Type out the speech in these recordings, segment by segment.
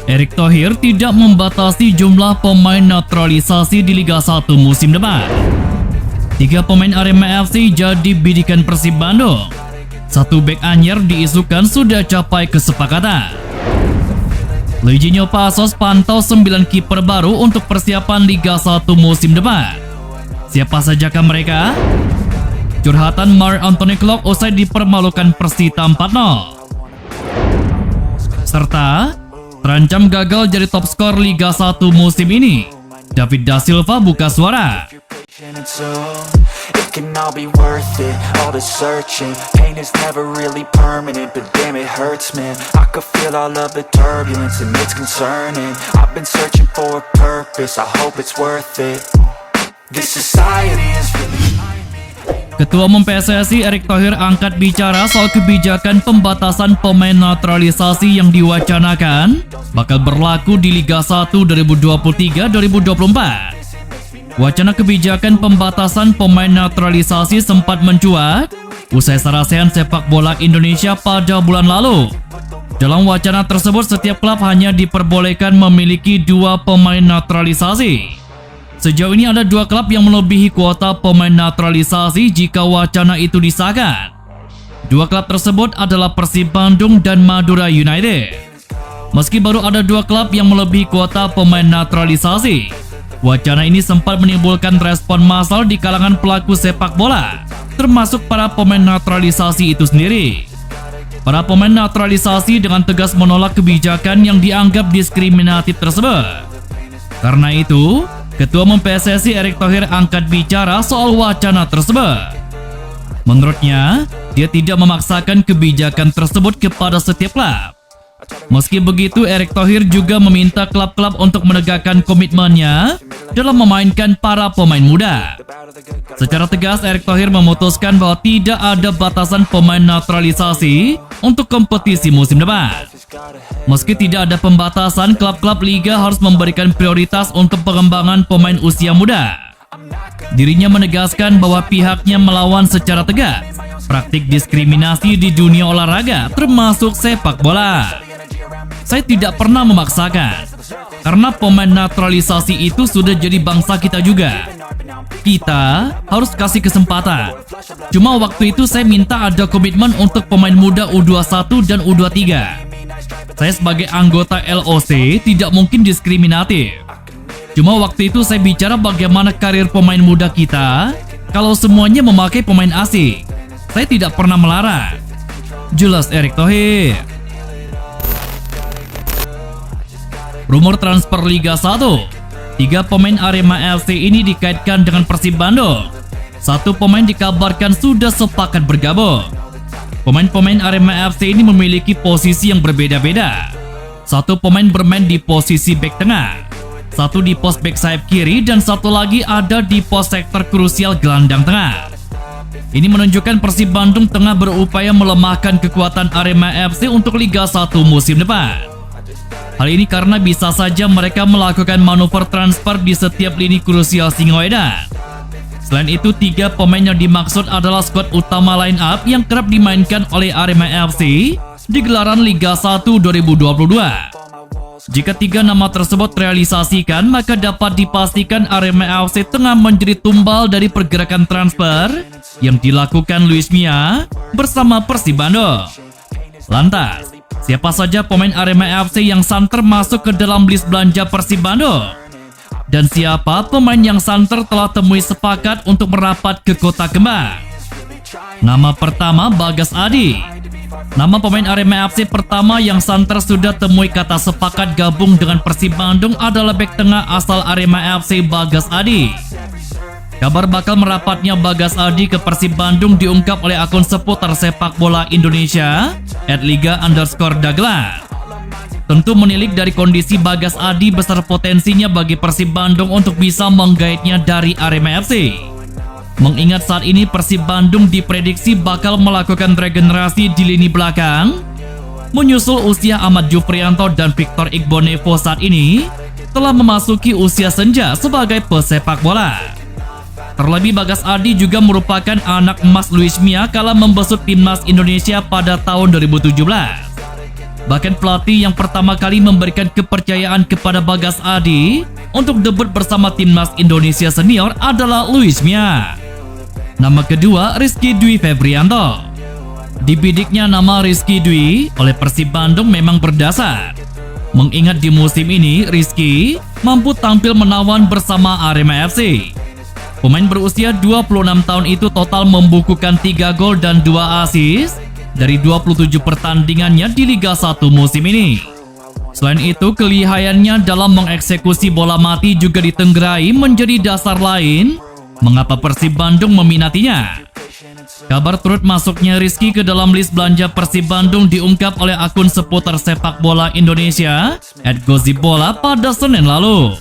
Erick Thohir tidak membatasi jumlah pemain naturalisasi di Liga 1 musim depan. 3 pemain Arema FC jadi bidikan Persib Bandung. 1 bek anyar diisukan sudah capai kesepakatan. Luizinho Passos pantau 9 kiper baru untuk persiapan Liga 1 musim depan. Siapa sajakah mereka? Curhatan Marc Anthony Klok usai dipermalukan Persita 4-0. Serta terancam gagal jadi top skor Liga 1 musim ini. David Da Silva buka suara. It can all be worth it, all the searching. Pain is never really permanent, but damn it hurts, man. I could feel all of the turbulence and it's concerning. I've been searching for a purpose, I hope it's worth it. This society is really... Ketua Umum PSSI Erick Thohir angkat bicara soal kebijakan pembatasan pemain naturalisasi yang diwacanakan bakal berlaku di Liga 1 2023-2024. Wacana kebijakan pembatasan pemain naturalisasi sempat mencuat usai Sarasehan Sepak Bola Indonesia pada bulan lalu. Dalam wacana tersebut, setiap klub hanya diperbolehkan memiliki 2 pemain naturalisasi. Sejauh ini ada 2 klub yang melebihi kuota pemain naturalisasi jika wacana itu disahkan. 2 klub tersebut adalah Persib Bandung dan Madura United. Meski baru ada 2 klub yang melebihi kuota pemain naturalisasi, wacana ini sempat menimbulkan respon massal di kalangan pelaku sepak bola, termasuk para pemain naturalisasi itu sendiri. Para pemain naturalisasi dengan tegas menolak kebijakan yang dianggap diskriminatif tersebut. Karena itu, Ketua Umum PSSI Erick Thohir angkat bicara soal wacana tersebut. Menurutnya, dia tidak memaksakan kebijakan tersebut kepada setiap klub. Meski begitu, Erick Thohir juga meminta klub-klub untuk menegakkan komitmennya dalam memainkan para pemain muda. Secara tegas, Erick Thohir memutuskan bahwa tidak ada batasan pemain naturalisasi untuk kompetisi musim depan. Meski tidak ada pembatasan, klub-klub liga harus memberikan prioritas untuk pengembangan pemain usia muda. Dirinya menegaskan bahwa pihaknya melawan secara tegas praktik diskriminasi di dunia olahraga, termasuk sepak bola. Saya tidak pernah memaksakan, karena pemain naturalisasi itu sudah jadi bangsa kita juga. Kita harus kasih kesempatan. Cuma waktu itu saya minta ada komitmen untuk pemain muda U21 dan U23. Saya sebagai anggota LOC tidak mungkin diskriminatif. Cuma waktu itu saya bicara bagaimana karir pemain muda kita kalau semuanya memakai pemain asing. Saya tidak pernah melarang. Jelas Erick Thohir. Rumor transfer Liga 1. 3 pemain Arema FC ini dikaitkan dengan Persib Bandung. 1 pemain dikabarkan sudah sepakat bergabung. Pemain-pemain Arema FC ini memiliki posisi yang berbeda-beda. 1 pemain bermain di posisi bek tengah, 1 di pos bek sayap kiri, dan 1 lagi ada di pos sektor krusial gelandang tengah. Ini menunjukkan Persib Bandung tengah berupaya melemahkan kekuatan Arema FC untuk Liga 1 musim depan. Hal ini karena bisa saja mereka melakukan manuver transfer di setiap lini krusial Singoedan. Selain itu, 3 pemain yang dimaksud adalah skuad utama line up yang kerap dimainkan oleh Arema FC di gelaran Liga 1 2022. Jika 3 nama tersebut realisasikan, maka dapat dipastikan Arema FC tengah menjadi tumbal dari pergerakan transfer yang dilakukan Luis Mia bersama Persib Bandung. Lantas, siapa saja pemain Arema FC yang santer masuk ke dalam list belanja Persib Bandung? Dan siapa pemain yang santer telah temui sepakat untuk merapat ke Kota Kembang? Nama pertama Bagas Adi. Nama pemain Arema FC pertama yang santer sudah temui kata sepakat gabung dengan Persib Bandung adalah bek tengah asal Arema FC Bagas Adi. Kabar bakal merapatnya Bagas Adi ke Persib Bandung diungkap oleh akun seputar sepak bola Indonesia @liga_dagelan. Tentu menilik dari kondisi Bagas Adi besar potensinya bagi Persib Bandung untuk bisa menggaitnya dari Arema FC. Mengingat saat ini Persib Bandung diprediksi bakal melakukan regenerasi di lini belakang, menyusul usia Ahmad Jufrianto dan Victor Igbonevo saat ini telah memasuki usia senja sebagai pesepak bola. Terlebih Bagas Adi juga merupakan anak emas Luis Mia kala membesut timnas Indonesia pada tahun 2017. Bahkan pelatih yang pertama kali memberikan kepercayaan kepada Bagas Adi untuk debut bersama timnas Indonesia senior adalah Luis Mia. Nama kedua Rizky Dwi Febrianto. Dibidiknya nama Rizky Dwi oleh Persib Bandung memang berdasar. Mengingat di musim ini Rizky mampu tampil menawan bersama Arema FC. Pemain berusia 26 tahun itu total membukukan 3 gol dan 2 assist dari 27 pertandingannya di Liga 1 musim ini. Selain itu, kelihayannya dalam mengeksekusi bola mati juga ditenggerai menjadi dasar lain mengapa Persib Bandung meminatinya. Kabar turut masuknya Rizky ke dalam list belanja Persib Bandung diungkap oleh akun seputar sepak bola Indonesia @gozibbola pada Senin lalu.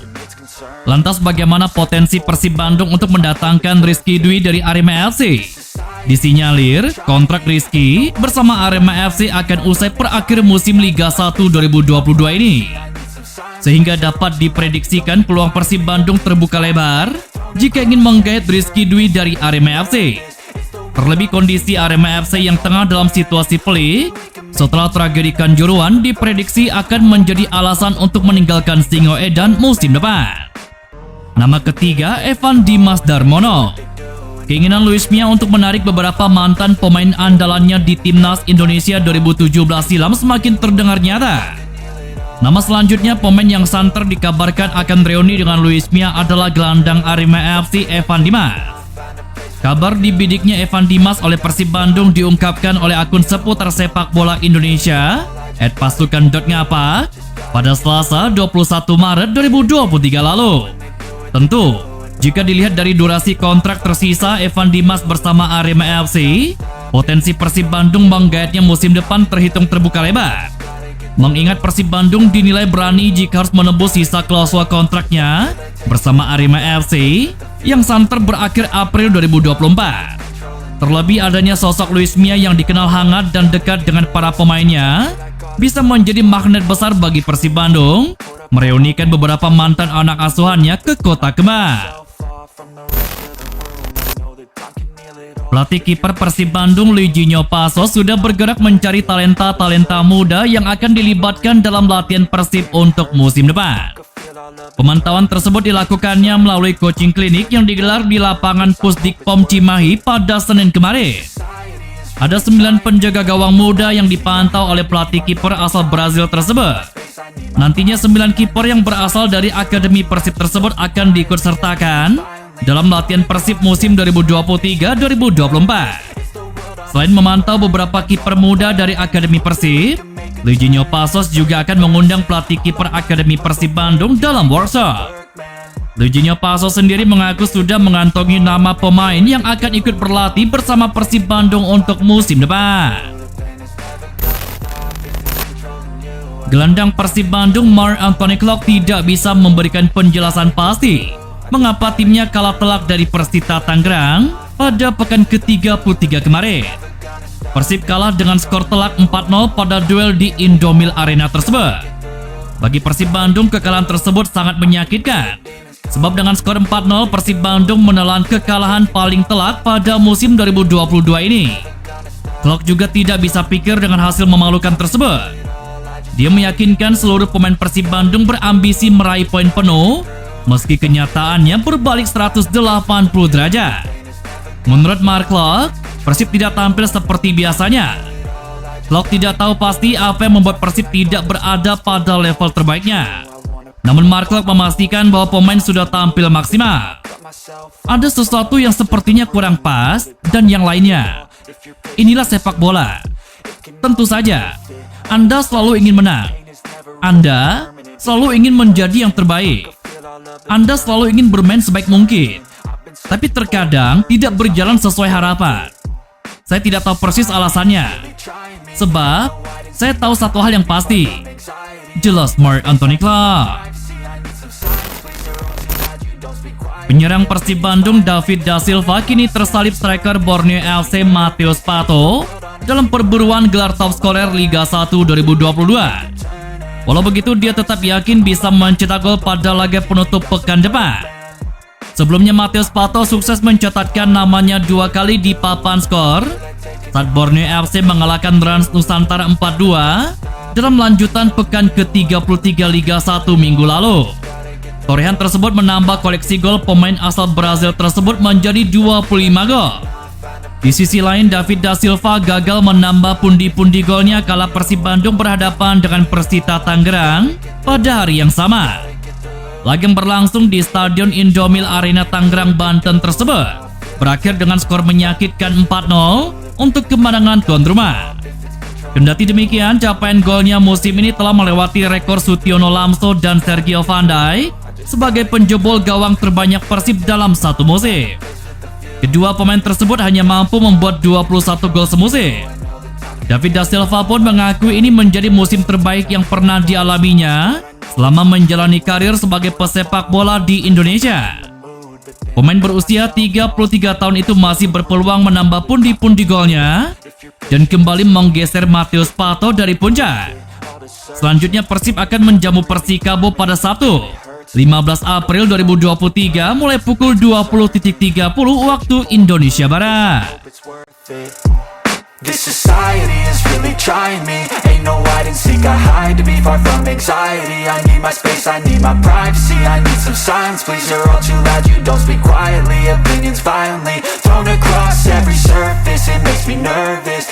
Lantas bagaimana potensi Persib Bandung untuk mendatangkan Rizky Dwi dari Arema FC? Disinyalir kontrak Rizky bersama Arema FC akan usai per akhir musim Liga 1 2022 ini. Sehingga dapat diprediksikan peluang Persib Bandung terbuka lebar jika ingin menggait Rizky Dwi dari Arema FC. Terlebih kondisi Arema FC yang tengah dalam situasi pelik setelah tragedi Kanjuruhan diprediksi akan menjadi alasan untuk meninggalkan Singoedan musim depan. Nama ketiga Evan Dimas Darmono. Keinginan Luis Mia untuk menarik beberapa mantan pemain andalannya di timnas Indonesia 2017 silam semakin terdengar nyata. Nama selanjutnya pemain yang santer dikabarkan akan reuni dengan Luis Mia adalah gelandang Arema FC Evan Dimas. Kabar dibidiknya Evan Dimas oleh Persib Bandung diungkapkan oleh akun seputar sepak bola Indonesia @pasukan.ngapa pada Selasa 21 Maret 2023 lalu. Tentu, jika dilihat dari durasi kontrak tersisa Evan Dimas bersama Arema FC, potensi Persib Bandung menggaetnya musim depan terhitung terbuka lebar. Mengingat Persib Bandung dinilai berani jika harus menebus sisa klausul kontraknya bersama Arema FC yang santer berakhir April 2024. Terlebih adanya sosok Luis Mia yang dikenal hangat dan dekat dengan para pemainnya bisa menjadi magnet besar bagi Persib Bandung mereunikan beberapa mantan anak asuhannya ke Kota Kembar. Pelatih kiper Persib Bandung Lijinho Pasos sudah bergerak mencari talenta-talenta muda yang akan dilibatkan dalam latihan Persib untuk musim depan. Pemantauan tersebut dilakukannya melalui coaching klinik yang digelar di lapangan Pusdikpom Cimahi pada Senin kemarin. Ada 9 penjaga gawang muda yang dipantau oleh pelatih kiper asal Brazil tersebut. Nantinya 9 kiper yang berasal dari Akademi Persib tersebut akan diikutsertakan dalam latihan Persib musim 2023-2024. Selain memantau beberapa kiper muda dari Akademi Persib, Lijinho Pasos juga akan mengundang pelatih kiper Akademi Persib Bandung dalam workshop. Lijinho Pasos sendiri mengaku sudah mengantongi nama pemain yang akan ikut berlatih bersama Persib Bandung untuk musim depan. Gelandang Persib Bandung Marc Anthony Klopp tidak bisa memberikan penjelasan pasti mengapa timnya kalah telak dari Persita Tangerang pada pekan ke-33 kemarin. Persib kalah dengan skor telak 4-0 pada duel di Indomil Arena tersebut. Bagi Persib Bandung, kekalahan tersebut sangat menyakitkan. Sebab dengan skor 4-0, Persib Bandung menelan kekalahan paling telak pada musim 2022 ini. Klopp juga tidak bisa pikir dengan hasil memalukan tersebut. Dia meyakinkan seluruh pemain Persib Bandung berambisi meraih poin penuh, meski kenyataannya berbalik 180 derajat. Menurut Mark Klopp, Persib tidak tampil seperti biasanya. Klopp tidak tahu pasti apa yang membuat Persib tidak berada pada level terbaiknya. Namun Mark Klopp memastikan bahwa pemain sudah tampil maksimal. Ada sesuatu yang sepertinya kurang pas dan yang lainnya. Inilah sepak bola. Tentu saja, Anda selalu ingin menang. Anda selalu ingin menjadi yang terbaik. Anda selalu ingin bermain sebaik mungkin. Tapi terkadang tidak berjalan sesuai harapan. Saya tidak tahu persis alasannya. Sebab saya tahu satu hal yang pasti. Jelas Marc Anthony Klopp. Penyerang Persib Bandung David Da Silva kini tersalip striker Borneo FC Matheus Pato dalam perburuan gelar top scorer Liga 1 2022. Walau begitu, dia tetap yakin bisa mencetak gol pada laga penutup pekan depan. Sebelumnya Matheus Pato sukses mencatatkan namanya 2 kali di papan skor saat Borneo FC mengalahkan Rans Nusantara 4-2 dalam lanjutan pekan ke-33 Liga 1 minggu lalu. Torehan tersebut menambah koleksi gol pemain asal Brazil tersebut menjadi 25 gol. Di sisi lain, David da Silva gagal menambah pundi-pundi golnya kala Persib Bandung berhadapan dengan Persita Tangerang pada hari yang sama. Laga yang berlangsung di Stadion Indomil Arena Tangerang, Banten tersebut berakhir dengan skor menyakitkan 4-0 untuk kemenangan tuan rumah. Kendati demikian, capaian golnya musim ini telah melewati rekor Sutiono Lamso dan Sergio Van Dijk sebagai penjebol gawang terbanyak Persib dalam satu musim. Kedua pemain tersebut hanya mampu membuat 21 gol semusim. David da Silva pun mengaku ini menjadi musim terbaik yang pernah dialaminya selama menjalani karir sebagai pesepak bola di Indonesia. Pemain berusia 33 tahun itu masih berpeluang menambah pundi-pundi golnya dan kembali menggeser Matheus Pato dari puncak. Selanjutnya Persib akan menjamu Persikabo pada Sabtu, 15 April 2023 mulai pukul 20.30 waktu Indonesia Barat. This society is really trying me. Ain't no hide and seek, I hide to be far from anxiety. I need my space, I need my privacy. I need some silence, please, you're all too loud. You don't speak quietly, opinions violently thrown across every surface. It makes me nervous,